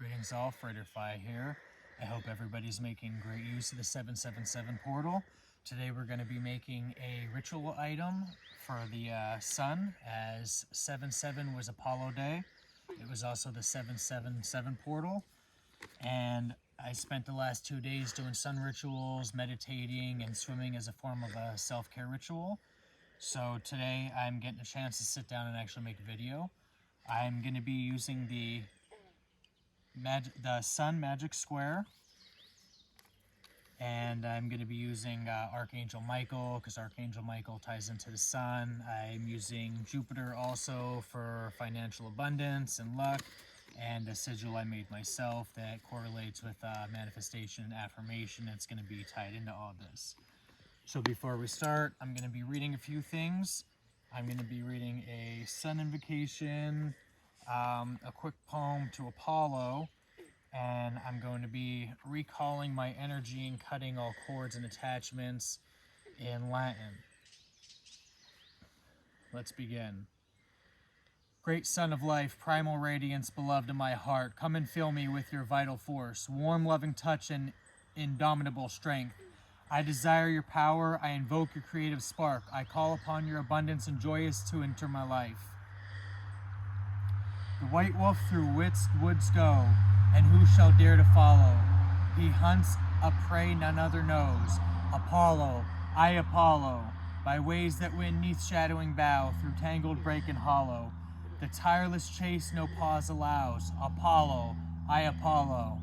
Greetings all, Freighterfly here. I hope everybody's making great use of the 777 portal. Today we're going to be making a ritual item for the sun, as 7/7 was Apollo Day. It was also the 777 portal, and I spent the last 2 days doing sun rituals, meditating, and swimming as a form of a self-care ritual. So today I'm getting a chance to sit down and actually make a video. I'm going to be using the sun magic square, and I'm going to be using Archangel Michael, because Archangel Michael ties into the sun. I'm using Jupiter also for financial abundance and luck, and a sigil I made myself that correlates with manifestation and affirmation. It's going to be tied into all this. So before we start, I'm going to be reading a few things. I'm going to be reading a sun invocation, a quick poem to Apollo, and I'm going to be recalling my energy and cutting all cords and attachments in Latin. Let's begin. Great Sun of Life, primal radiance, beloved of my heart, come and fill me with your vital force, warm, loving touch, and indomitable strength. I desire your power. I invoke your creative spark. I call upon your abundance and joyous to enter my life. The white wolf through woods go, and who shall dare to follow? He hunts a prey none other knows. Apollo, I Apollo, by ways that win neath shadowing bough, through tangled brake and hollow. The tireless chase no pause allows. Apollo, I Apollo.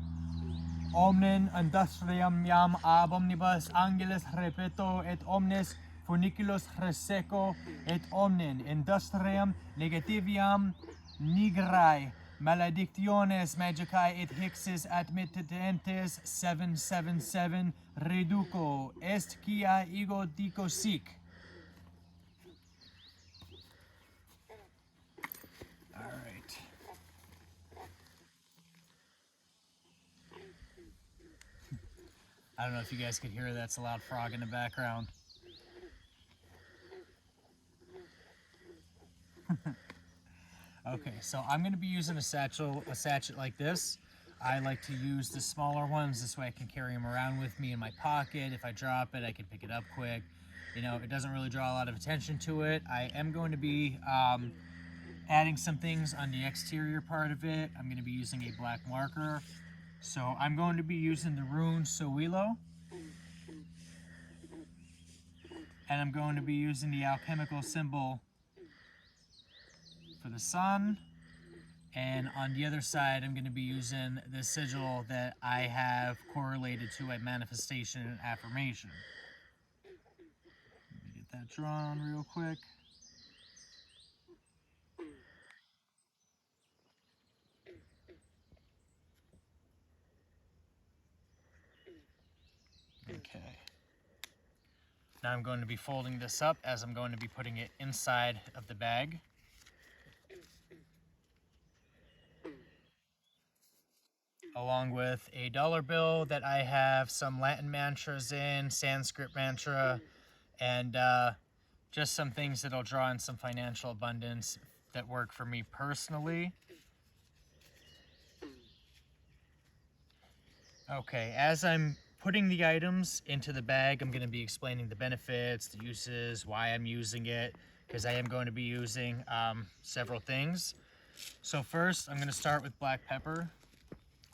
Omnen industriam iam ab omnibus angelis repeto, et omnes funiculus reseco, et omnen industriam negativiam nigrai maledictiones magicae et hixis admittentes 777 reduco est quia ego dico sic. All right. I don't know if you guys could hear that's a loud frog in the background. Okay, so I'm going to be using a sachet like this. I like to use the smaller ones. This way I can carry them around with me in my pocket. If I drop it, I can pick it up quick. You know, it doesn't really draw a lot of attention to it. I am going to be adding some things on the exterior part of it. I'm going to be using a black marker. So I'm going to be using the rune Soilo. And I'm going to be using the alchemical symbol for the sun, and on the other side I'm going to be using the sigil that I have correlated to a manifestation and affirmation. Let me get that drawn real quick. Okay. Now I'm going to be folding this up as I'm going to be putting it inside of the bag. Along with a dollar bill that I have some Latin mantras in, Sanskrit mantra, and just some things that'll draw in some financial abundance that work for me personally. Okay, as I'm putting the items into the bag, I'm going to be explaining the benefits, the uses, why I'm using it, because I am going to be using several things. So first, I'm going to start with black pepper.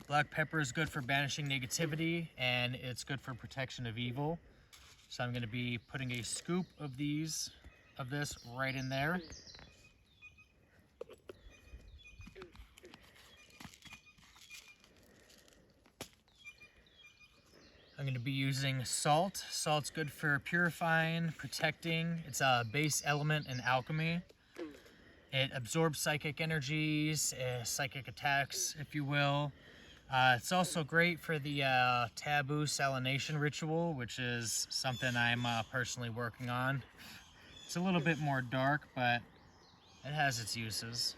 Black pepper is good for banishing negativity, and it's good for protection of evil. So I'm going to be putting a scoop of this right in there. I'm going to be using salt. Salt's good for purifying, protecting. It's a base element in alchemy. It absorbs psychic energies, psychic attacks, if you will. It's also great for the taboo salination ritual, which is something I'm personally working on. It's a little bit more dark, but it has its uses.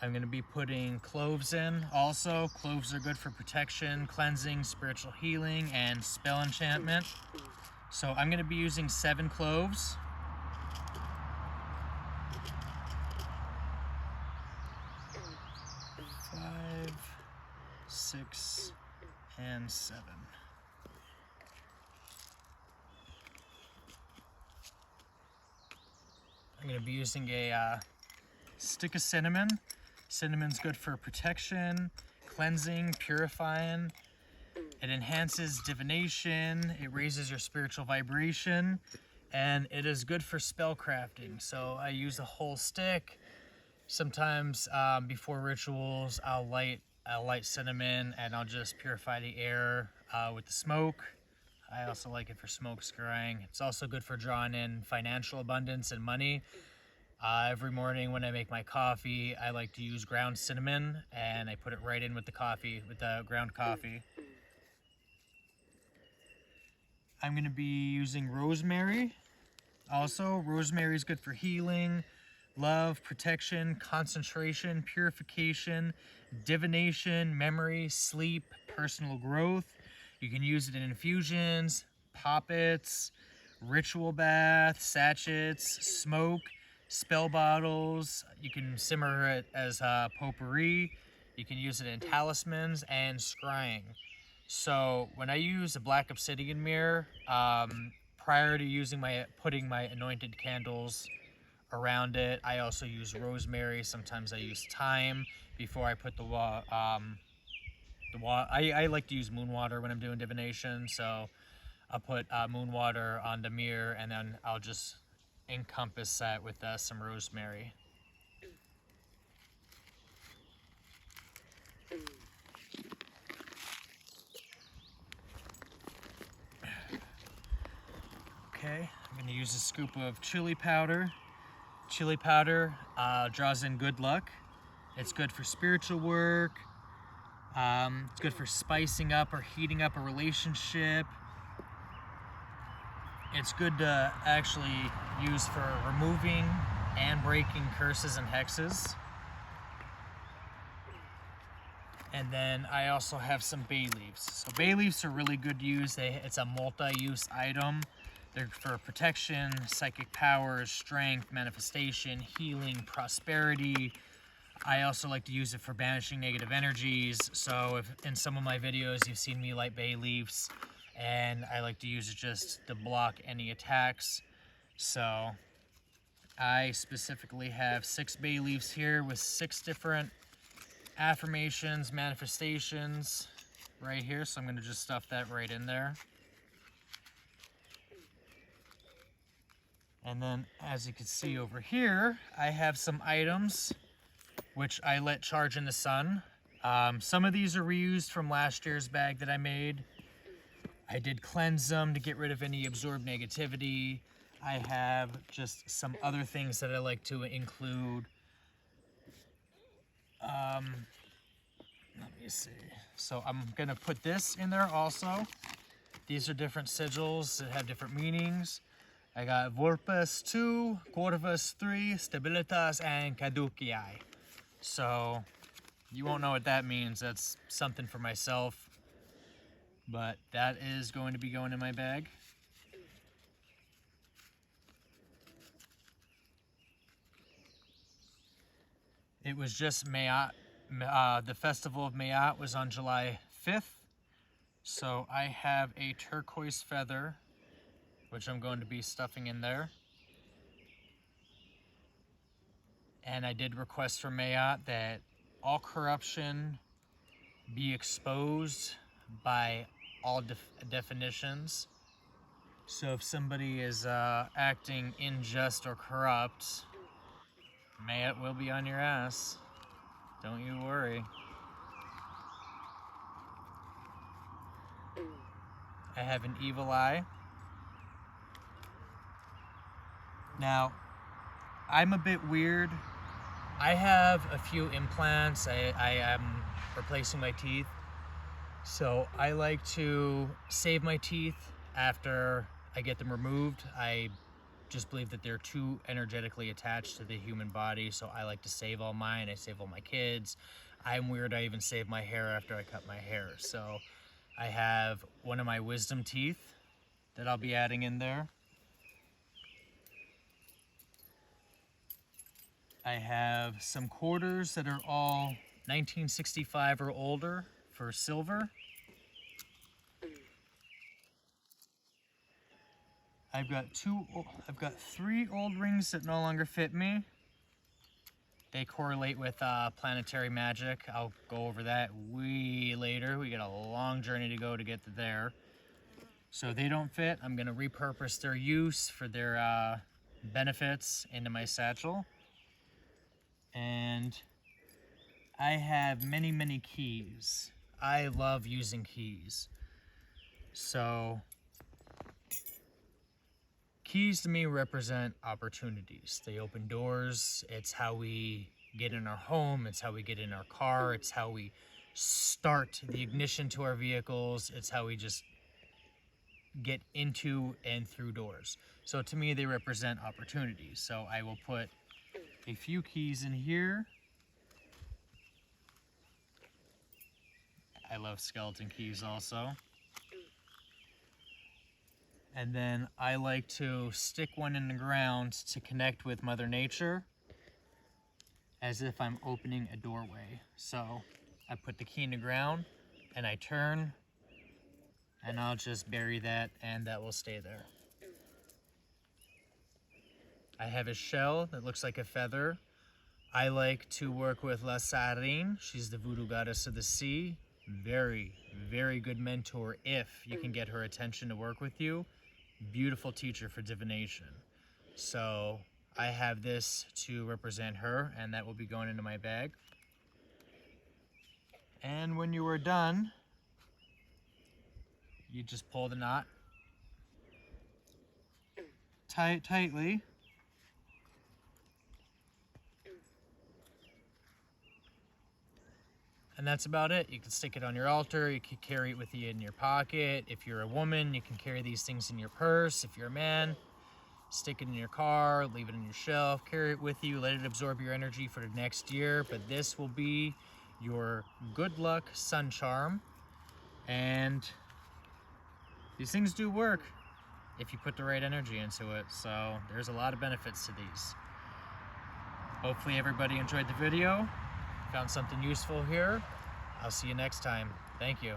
I'm going to be putting cloves in also. Cloves are good for protection, cleansing, spiritual healing, and spell enchantment. So I'm going to be using 7 cloves. 6, and 7. I'm going to be using a stick of cinnamon. Cinnamon's good for protection, cleansing, purifying. It enhances divination, it raises your spiritual vibration, and it is good for spell crafting. So I use a whole stick. Sometimes before rituals, I'll light cinnamon and I'll just purify the air with the smoke. I also like it for smoke scrying. It's also good for drawing in financial abundance and money. Every morning when I make my coffee, I like to use ground cinnamon and I put it right in with the coffee, with the ground coffee. I'm going to be using rosemary. Also, rosemary is good for healing, love, protection, concentration, purification, divination, memory, sleep, personal growth. You can use it in infusions, poppets, ritual baths, sachets, smoke, spell bottles. You can simmer it as potpourri. You can use it in talismans and scrying. So when I use a black obsidian mirror, prior to putting my anointed candles around it, I also use rosemary. Sometimes I use thyme before I put I like to use moon water when I'm doing divination, so I'll put moon water on the mirror and then I'll just encompass that with some rosemary. Okay, I'm going to use a scoop of chili powder. Chili powder draws in good luck. It's good for spiritual work. It's good for spicing up or heating up a relationship. It's good to actually use for removing and breaking curses and hexes. And then I also have some bay leaves. So bay leaves are really good to use. It's a multi-use item. They're for protection, psychic powers, strength, manifestation, healing, prosperity. I also like to use it for banishing negative energies. So if in some of my videos you've seen me light bay leaves, and I like to use it just to block any attacks. So I specifically have 6 bay leaves here with 6 different affirmations, manifestations right here. So I'm going to just stuff that right in there. And then as you can see over here, I have some items which I let charge in the sun. Some of these are reused from last year's bag that I made. I did cleanse them to get rid of any absorbed negativity. I have just some other things that I like to include. Let me see. So I'm gonna put this in there also. These are different sigils that have different meanings. I got Vorpus 2, Corvus 3, Stabilitas, and Caduceae. So you won't know what that means. That's something for myself. But that is going to be going in my bag. It was just Mayat. The festival of Mayat was on July 5th. So I have a turquoise feather, which I'm going to be stuffing in there. And I did request from Mayat that all corruption be exposed by all definitions. So if somebody is acting unjust or corrupt, Mayat will be on your ass. Don't you worry. I have an evil eye. Now, I'm a bit weird. I have a few implants. I am replacing my teeth. So I like to save my teeth after I get them removed. I just believe that they're too energetically attached to the human body. So I like to save all mine. I save all my kids. I'm weird. I even save my hair after I cut my hair. So I have one of my wisdom teeth that I'll be adding in there. I have some quarters that are all 1965 or older for silver. I've got 3 old rings that no longer fit me. They correlate with planetary magic. I'll go over that way later. We got a long journey to go to get to there. So they don't fit. I'm gonna repurpose their use for their benefits into my satchel. And I have many, many keys. I love using keys. So keys to me represent opportunities. They open doors. It's how we get in our home. It's how we get in our car. It's how we start the ignition to our vehicles. It's how we just get into and through doors. So to me, they represent opportunities. So I will put a few keys in here. I love skeleton keys also. And then I like to stick one in the ground to connect with Mother Nature as if I'm opening a doorway. So I put the key in the ground and I turn and I'll just bury that and that will stay there. I have a shell that looks like a feather. I like to work with La Sarine. She's the voodoo goddess of the sea. Very, very good mentor if you can get her attention to work with you. Beautiful teacher for divination. So I have this to represent her, and that will be going into my bag. And when you are done, you just pull the knot, tie it tightly, and that's about it. You can stick it on your altar. You can carry it with you in your pocket. If you're a woman, you can carry these things in your purse. If you're a man, stick it in your car, leave it on your shelf, carry it with you, let it absorb your energy for the next year. But this will be your good luck sun charm. And these things do work if you put the right energy into it. So there's a lot of benefits to these. Hopefully everybody enjoyed the video. Found something useful here. I'll see you next time. Thank you.